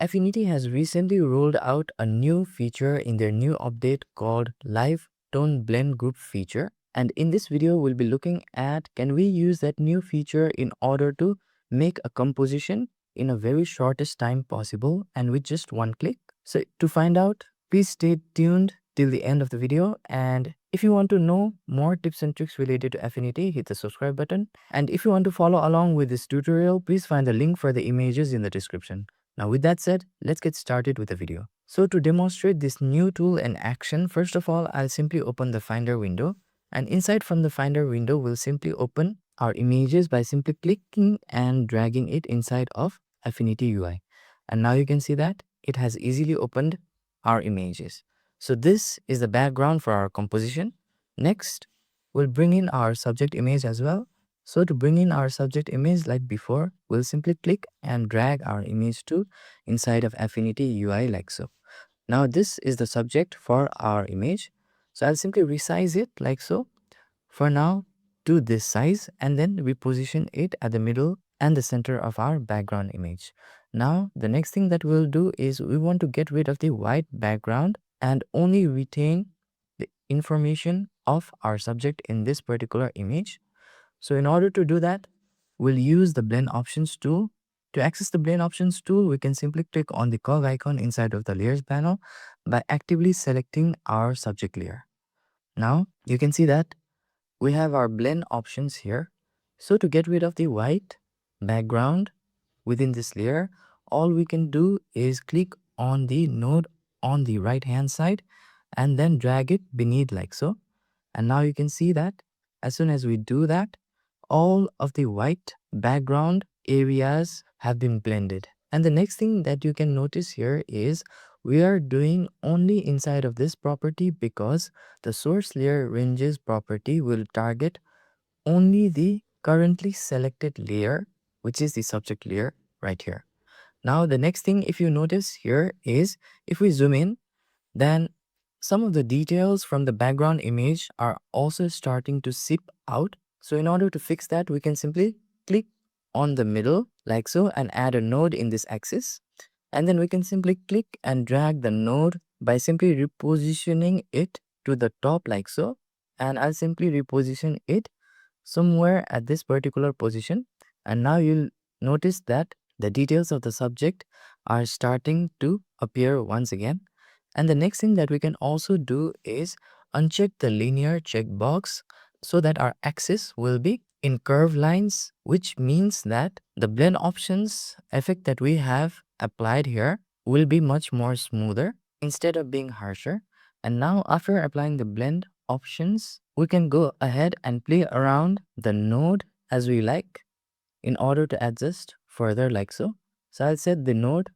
Affinity has recently rolled out a new feature in their new update called Live Tone Blend Group feature. And in this video, we'll be looking at can we use that new feature in order to make a composition in a very shortest time possible and with just one click. So to find out, please stay tuned till the end of the video. And if you want to know more tips and tricks related to Affinity, hit the subscribe button. And if you want to follow along with this tutorial, please find the link for the images in the description. Now with that said, let's get started with the video. So to demonstrate this new tool in action, first of all, I'll simply open the Finder window. And inside from the Finder window, we'll simply open our images by simply clicking and dragging it inside of Affinity UI. And now you can see that it has easily opened our images. So this is the background for our composition. Next, we'll bring in our subject image as well. So to bring in our subject image like before, we'll simply click and drag our image to inside of Affinity UI like so. Now this is the subject for our image. So I'll simply resize it like so. For now, to this size and then reposition it at the middle and the center of our background image. Now the next thing that we'll do is we want to get rid of the white background and only retain the information of our subject in this particular image. So in order to do that, we'll use the blend options tool. To access the blend options tool, we can simply click on the cog icon inside of the layers panel by actively selecting our subject layer. Now you can see that we have our blend options here. So to get rid of the white background within this layer, all we can do is click on the node on the right hand side and then drag it beneath like so. And now you can see that as soon as we do that, all of the white background areas have been blended. And the next thing that you can notice here is we are doing only inside of this property because the source layer ranges property will target only the currently selected layer, which is the subject layer right here. Now the next thing if you notice here is if we zoom in, then some of the details from the background image are also starting to seep out. So in order to fix that, we can simply click on the middle like so and add a node in this axis. And then we can simply click and drag the node by simply repositioning it to the top like so. And I'll simply reposition it somewhere at this particular position. And now you'll notice that the details of the subject are starting to appear once again. And the next thing that we can also do is uncheck the linear checkbox so that our axis will be in curved lines, which means that the blend options effect that we have applied here will be much more smoother instead of being harsher. And now after applying the blend options, we can go ahead and play around the node as we like in order to adjust further like so. So I'll set the node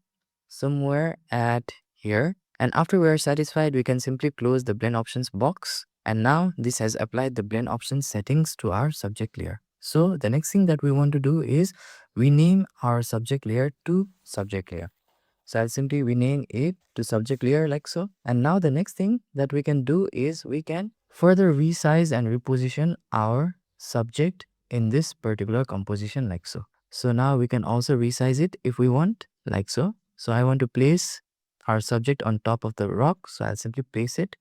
somewhere at here. And after we are satisfied, we can simply close the blend options box. And now this has applied the blend options settings to our subject layer. So the next thing that we want to do is rename our subject layer to subject layer. So I'll simply rename it to subject layer like so. And now the next thing that we can do is we can further resize and reposition our subject in this particular composition like so. So now we can also resize it if we want like so. So I want to place our subject on top of the rock. So I'll simply place it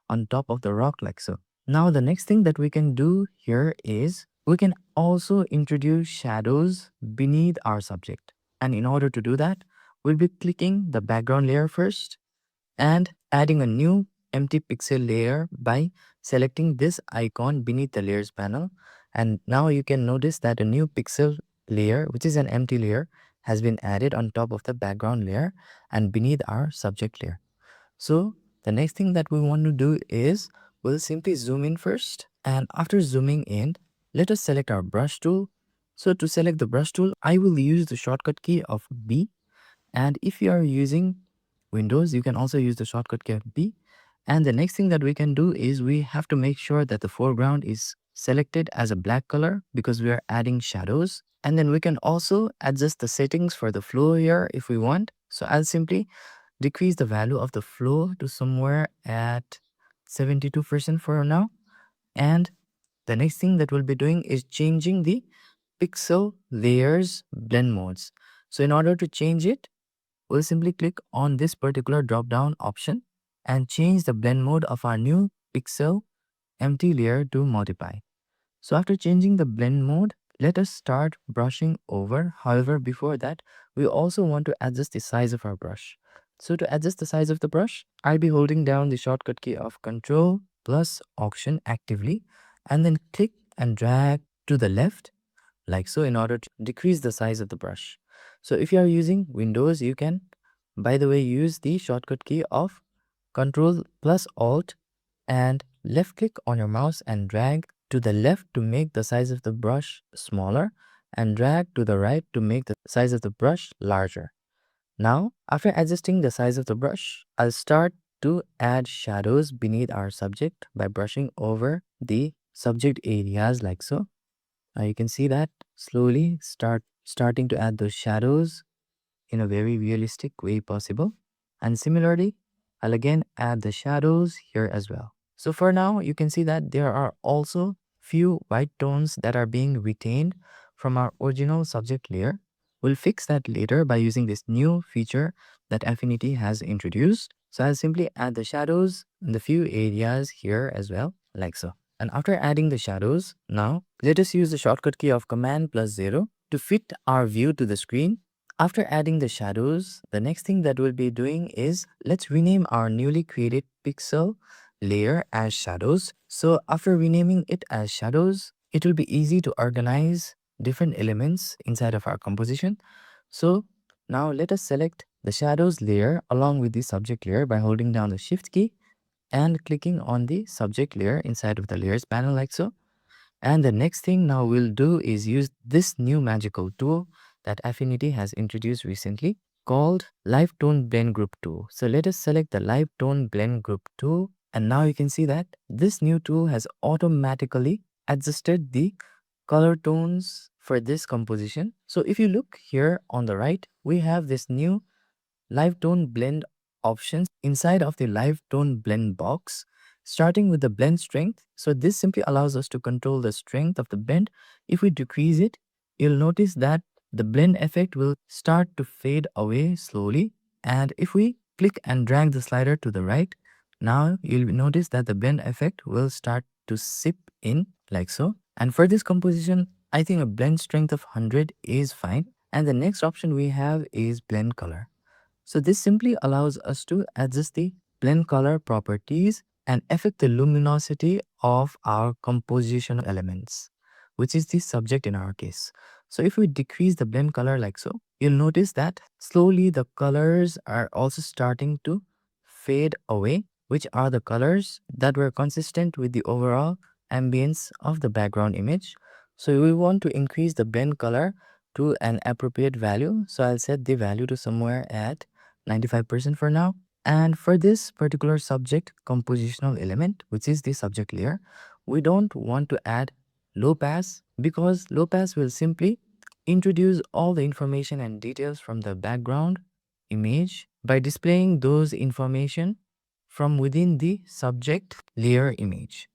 on top of the rock like so. Now the next thing that we can do here is we can also introduce shadows beneath our subject. And in order to do that, we'll be clicking the background layer first and adding a new empty pixel layer by selecting this icon beneath the layers panel. And now you can notice that a new pixel layer, which is an empty layer, has been added on top of the background layer and beneath our subject layer. So the next thing that we want to do is we'll simply zoom in first. And after zooming in, let us select our brush tool. So to select the brush tool, I will use the shortcut key of B. And if you are using Windows, you can also use the shortcut key of B. And the next thing that we can do is we have to make sure that the foreground is selected as a black color because we are adding shadows. And then we can also adjust the settings for the flow here if we want. So I'll simply decrease the value of the flow to somewhere at 72% for now. And the next thing that we'll be doing is changing the pixel layers blend modes. So in order to change it, we'll simply click on this particular drop down option and change the blend mode of our new pixel empty layer to multiply. So after changing the blend mode, let us start brushing over. However, before that, we also want to adjust the size of our brush. So to adjust the size of the brush, I'll be holding down the shortcut key of Control plus Option actively and then click and drag to the left like so in order to decrease the size of the brush. So if you are using Windows, you can, by the way, use the shortcut key of Control plus Alt and left click on your mouse and drag to the left to make the size of the brush smaller and drag to the right to make the size of the brush larger. Now, after adjusting the size of the brush, I'll start to add shadows beneath our subject by brushing over the subject areas like so. Now you can see that slowly starting to add those shadows in a very realistic way possible. And similarly, I'll again add the shadows here as well. So for now, you can see that there are also few white tones that are being retained from our original subject layer. We'll fix that later by using this new feature that Affinity has introduced. So I'll simply add the shadows in the few areas here as well, like so. And after adding the shadows, now let us use the shortcut key of Command plus 0 to fit our view to the screen. After adding the shadows, the next thing that we'll be doing is let's rename our newly created pixel layer as shadows. So after renaming it as shadows, it will be easy to organize different elements inside of our composition. So now let us select the shadows layer along with the subject layer by holding down the shift key and clicking on the subject layer inside of the layers panel like so. And the next thing now we'll do is use this new magical tool that Affinity has introduced recently called Live Tone Blend Group tool. So let us select the Live Tone Blend Group tool. And now you can see that this new tool has automatically adjusted the color tones for this composition. So if you look here on the right, we have this new live tone blend options inside of the live tone blend box, starting with the blend strength. So this simply allows us to control the strength of the blend. If we decrease it, you'll notice that the blend effect will start to fade away slowly. And if we click and drag the slider to the right, now you'll notice that the blend effect will start to sip in like so. And for this composition, I think a blend strength of 100 is fine. And the next option we have is blend color. So this simply allows us to adjust the blend color properties and affect the luminosity of our composition elements, which is the subject in our case. So if we decrease the blend color like so, you'll notice that slowly the colors are also starting to fade away, which are the colors that were consistent with the overall ambience of the background image. So we want to increase the blend color to an appropriate value. So I'll set the value to somewhere at 95% for now. And for this particular subject compositional element, which is the subject layer, we don't want to add low pass because low pass will simply introduce all the information and details from the background image by displaying those information from within the subject layer image.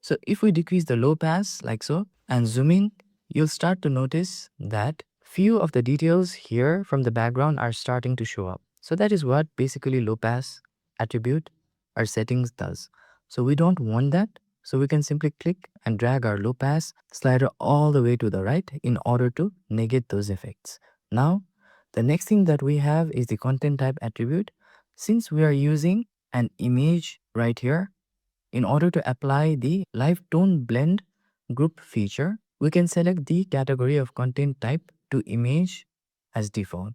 So if we decrease the low pass like so and zoom in, you'll start to notice that few of the details here from the background are starting to show up. So that is what basically low pass attribute our settings does. So we don't want that. So we can simply click and drag our low pass slider all the way to the right in order to negate those effects. Now, the next thing that we have is the content type attribute. Since we are using an image right here, in order to apply the live tone blend group feature, we can select the category of content type to image as default.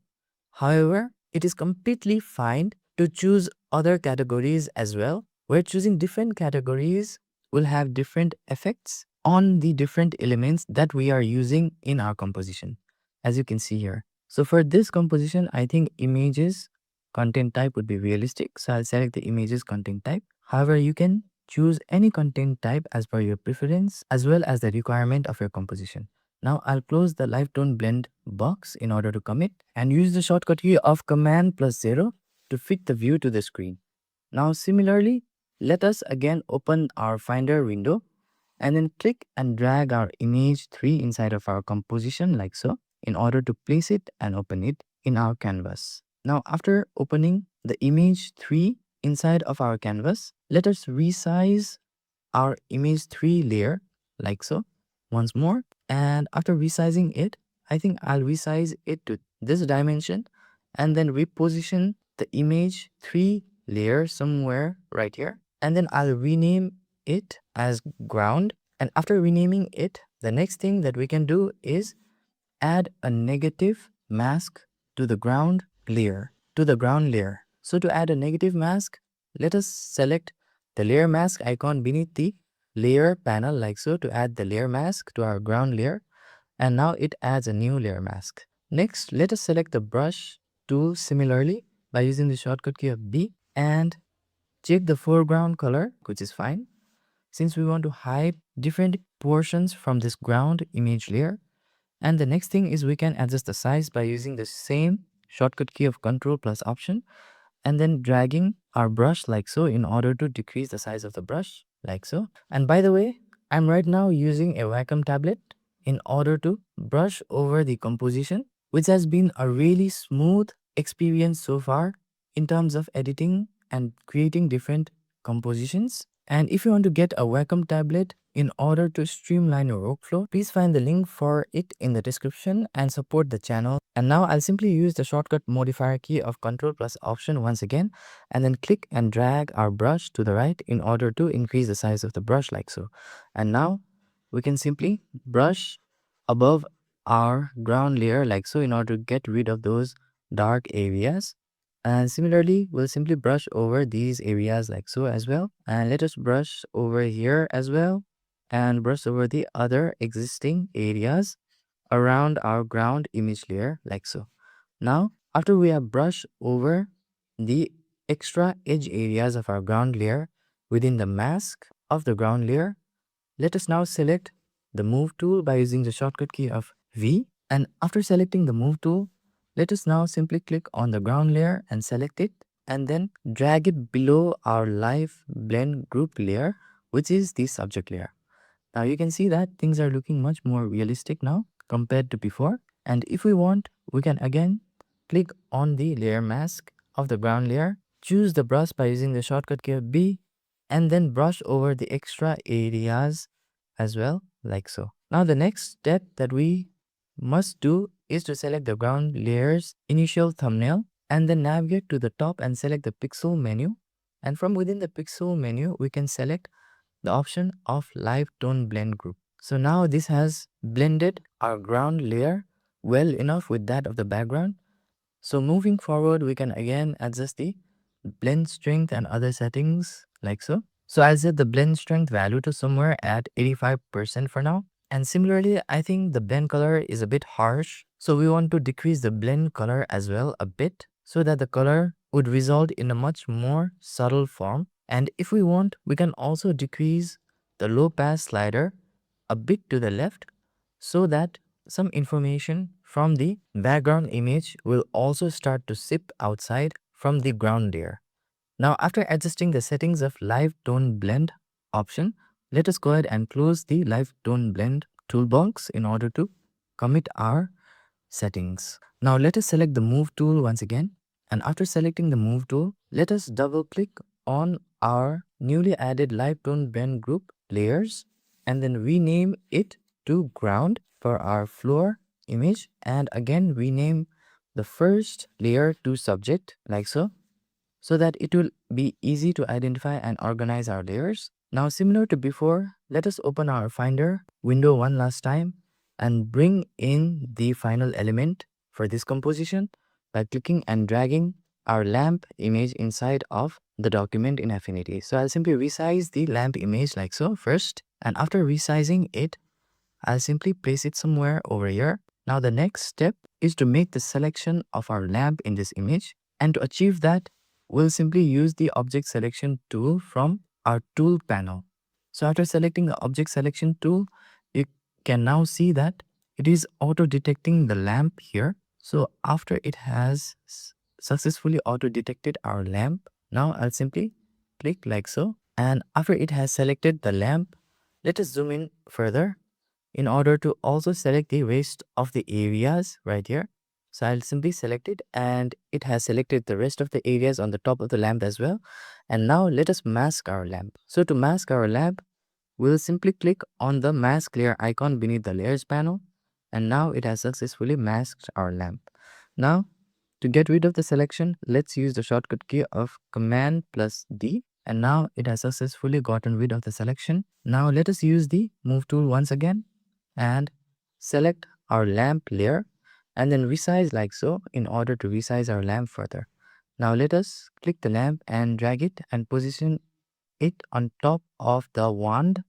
However, it is completely fine to choose other categories as well, where choosing different categories will have different effects on the different elements that we are using in our composition, as you can see here. So for this composition, I think images content type would be realistic. So I'll select the images content type. However, you can choose any content type as per your preference as well as the requirement of your composition. Now I'll close the live tone blend box in order to commit and use the shortcut key of Command plus 0 to fit the view to the screen. Now similarly, let us again open our Finder window and then click and drag our image 3 inside of our composition like so in order to place it and open it in our canvas. Now after opening the image 3 inside of our canvas, let us resize our image 3 layer like so once more. And after resizing it, I think I'll resize it to this dimension and then reposition the image 3 layer somewhere right here. And then I'll rename it as ground. And after renaming it, the next thing that we can do is add a negative mask to the ground layer. So to add a negative mask, let us select the layer mask icon beneath the layer panel like so to add the layer mask to our ground layer. And now it adds a new layer mask. Next, let us select the brush tool similarly by using the shortcut key of B and check the foreground color, which is fine. Since we want to hide different portions from this ground image layer. And the next thing is we can adjust the size by using the same shortcut key of Ctrl plus Option and then dragging our brush like so in order to decrease the size of the brush like so. And by the way, I'm right now using a Wacom tablet in order to brush over the composition, which has been a really smooth experience so far in terms of editing and creating different compositions. And if you want to get a Wacom tablet in order to streamline your workflow, please find the link for it in the description and support the channel. And now I'll simply use the shortcut modifier key of Ctrl plus Option once again and then click and drag our brush to the right in order to increase the size of the brush like so. And now we can simply brush above our ground layer like so in order to get rid of those dark areas. And similarly, we'll simply brush over these areas like so as well. And let us brush over here as well and brush over the other existing areas around our ground image layer like so. Now, after we have brushed over the extra edge areas of our ground layer within the mask of the ground layer, let us now select the Move tool by using the shortcut key of V. And after selecting the Move tool, let us now simply click on the ground layer and select it and then drag it below our Live Blend Group layer, which is the subject layer. Now you can see that things are looking much more realistic now compared to before. And if we want, we can again click on the layer mask of the ground layer, choose the brush by using the shortcut key of B, and then brush over the extra areas as well, like so. Now the next step that we must do is to select the ground layer's initial thumbnail and then navigate to the top and select the pixel menu. And from within the pixel menu, we can select the option of live tone blend group. So now this has blended our ground layer well enough with that of the background. So moving forward, we can again adjust the blend strength and other settings like so. So I'll set the blend strength value to somewhere at 85% for now. And similarly, I think the blend color is a bit harsh. So we want to decrease the blend color as well a bit so that the color would result in a much more subtle form. And if we want, we can also decrease the low pass slider a bit to the left so that some information from the background image will also start to sip outside from the ground layer. Now after adjusting the settings of Live Tone Blend option, let us go ahead and close the Live Tone Blend toolbox in order to commit our settings. Now let us select the Move tool once again. And after selecting the Move tool, let us double click on our newly added Live Tone Blend group layers and then rename it to ground for our floor image and again rename the first layer to subject like so that it will be easy to identify and organize our layers. Now similar to before, let us open our Finder window one last time and bring in the final element for this composition by clicking and dragging our lamp image inside of the document in Affinity. So I'll simply resize the lamp image like so first, and after resizing it, I'll simply place it somewhere over here. Now the next step is to make the selection of our lamp in this image, and to achieve that, we'll simply use the object selection tool from our tool panel. So after selecting the object selection tool, you can now see that it is auto detecting the lamp here. So after it has successfully auto detected our lamp, now I'll simply click like so. And after it has selected the lamp, let us zoom in further in order to also select the rest of the areas right here. So I'll simply select it, and it has selected the rest of the areas on the top of the lamp as well. And now let us mask our lamp. So to mask our lamp, we'll simply click on the mask layer icon beneath the layers panel, and now it has successfully masked our lamp. Now to get rid of the selection, let's use the shortcut key of Command plus D, and now it has successfully gotten rid of the selection. Now let us use the move tool once again and select our lamp layer and then resize like so in order to resize our lamp further. Now let us click the lamp and drag it and position it on top of the wand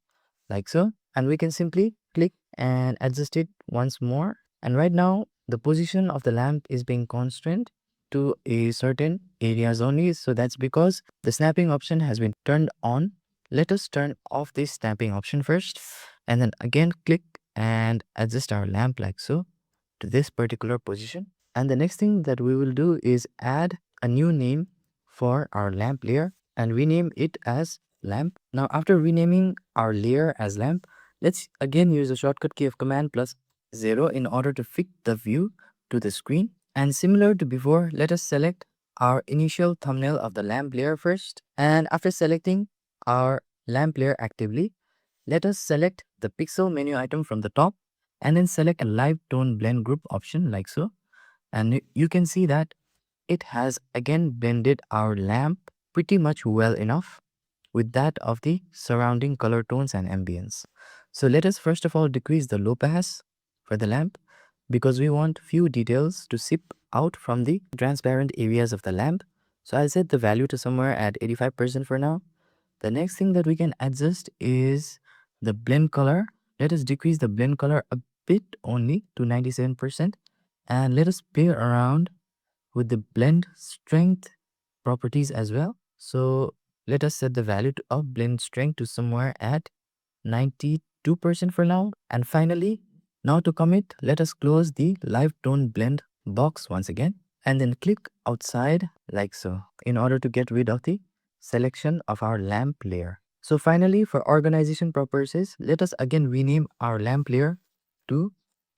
like so, and we can simply click and adjust it once more. And right now the position of the lamp is being constrained to a certain areas only, so that's because the snapping option has been turned on. Let us turn off this snapping option first, and then again click and adjust our lamp like so to this particular position. And the next thing that we will do is add a new name for our lamp layer and rename it as lamp. Now after renaming our layer as lamp, let's again use the shortcut key of Command plus 0 in order to fit the view to the screen. And similar to before, let us select our initial thumbnail of the lamp layer first. And after selecting our lamp layer actively, let us select the pixel menu item from the top and then select a live tone blend group option like so. And you can see that it has again blended our lamp pretty much well enough with that of the surrounding color tones and ambience. So let us first of all decrease the low pass for the lamp because we want few details to seep out from the transparent areas of the lamp. So I'll set the value to somewhere at 85% for now. The next thing that we can adjust is the blend color. Let us decrease the blend color a bit only to 97%, and let us play around with the blend strength properties as well. So let us set the value of blend strength to somewhere at 92% for now. And finally, now to commit, let us close the live tone blend box once again and then click outside like so in order to get rid of the selection of our lamp layer. So finally, for organization purposes, let us again rename our lamp layer to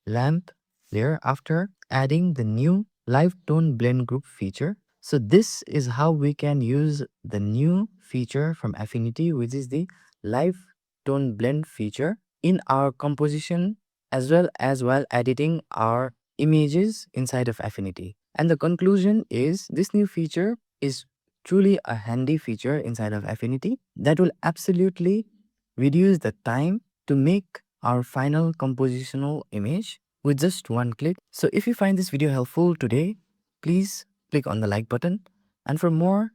lamp layer after adding the new live tone blend group feature. So this is how we can use the new feature from Affinity, which is the live tone blend feature in our composition as well as while editing our images inside of Affinity. And the conclusion is this new feature is truly a handy feature inside of Affinity that will absolutely reduce the time to make our final compositional image with just one click. So if you find this video helpful today, please click on the like button. And for more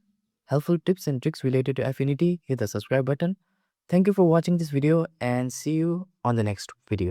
helpful tips and tricks related to Affinity, hit the subscribe button. Thank you for watching this video and see you on the next video.